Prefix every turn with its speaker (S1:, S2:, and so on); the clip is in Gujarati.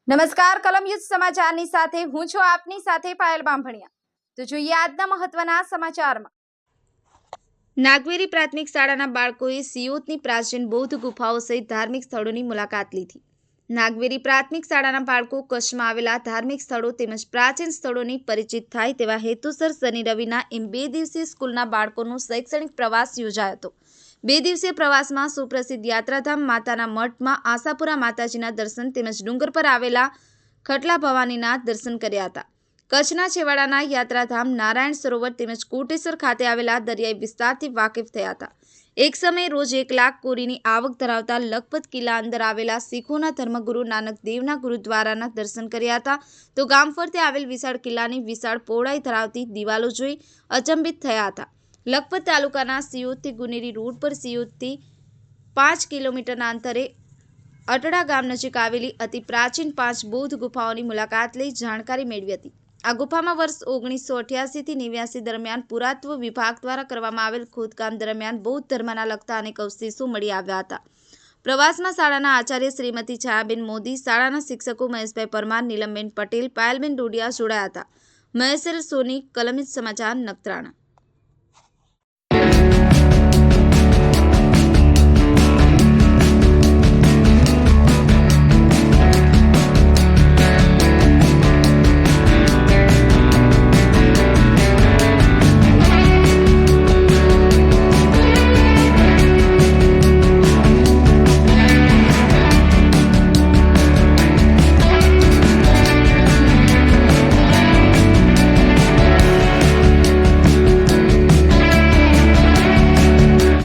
S1: નમસ્કાર કલમ યુદ્ધ સમાચારની સાથે હું છું આપની સાથે પાયલ બામભણિયા। તો જોઈએ આજના મહત્વના સમાચારમાં। નાગવેરી પ્રાથમિક શાળાના બાળકોએ સિયોતની પ્રાચીન બૌદ્ધ ગુફાઓ સહિત ધાર્મિક સ્થળોની મુલાકાત લીધી। નાગવેરી પ્રાથમિક શાળાના બાળકો કચ્છમાં આવેલા ધાર્મિક સ્થળો તેમજ પ્રાચીન સ્થળોની પરિચિત થાય તેવા હેતુસર શનિ રવિના એમ 2 દિવસીય સ્કૂલના બાળકોનો શૈક્ષણિક પ્રવાસ યોજાયો હતો। 2 દિવસીય પ્રવાસમાં સુપ્રસિદ્ધ યાત્રાધામ માતાના મઠમાં આશાપુરા માતાજીના દર્શન તેમજ ડુંગર પર આવેલા ખટલા ભવાનીના દર્શન કર્યા હતા। કચ્છના છેવાડાના યાત્રાધામ નારાયણ સરોવર તેમજ કોટેશ્વર ખાતે આવેલા દરિયાઈ વિસ્તારથી વાકેફ થયા હતા। એક સમયે રોજ 1 લાખ કોરીની આવક ધરાવતા લખપત કિલ્લા અંદર આવેલા શીખોના ધર્મગુરુ નાનક દેવના ગુરુદ્વારાના દર્શન કર્યા હતા। તો ગામ ફરતે આવેલ વિશાળ કિલ્લાની વિશાળ પહોળાઈ ધરાવતી દિવાલો જોઈ અચંબિત થયા હતા। લખપત તાલુકાના સિયોતથી ગુનેરી રોડ પર સિયોતથી 5 કિલોમીટરના અંતરે અટડા ગામ નજીક આવેલી અતિ પ્રાચીન 5 બૌદ્ધ ગુફાઓની મુલાકાત લઈ જાણકારી મેળવી હતી। આ ગુફામાં વર્ષ 1988 થી 89 દરમિયાન પુરાતત્વ વિભાગ દ્વારા કરવામાં આવેલ ખોદકામ દરમિયાન બૌદ્ધ ધર્મના લગતા અનેક અવશેષો મળી આવ્યા હતા। પ્રવાસમાં શાળાના આચાર્ય શ્રીમતી છાયાબેન મોદી, શાળાના શિક્ષકો મહેશભાઈ પરમાર, નીલમબેન પટેલ, પાયલબેન ડોડિયા જોડાયા હતા। મહેશ સોની, કલમ યુદ્ધ સમાચાર, નખત્રાણા।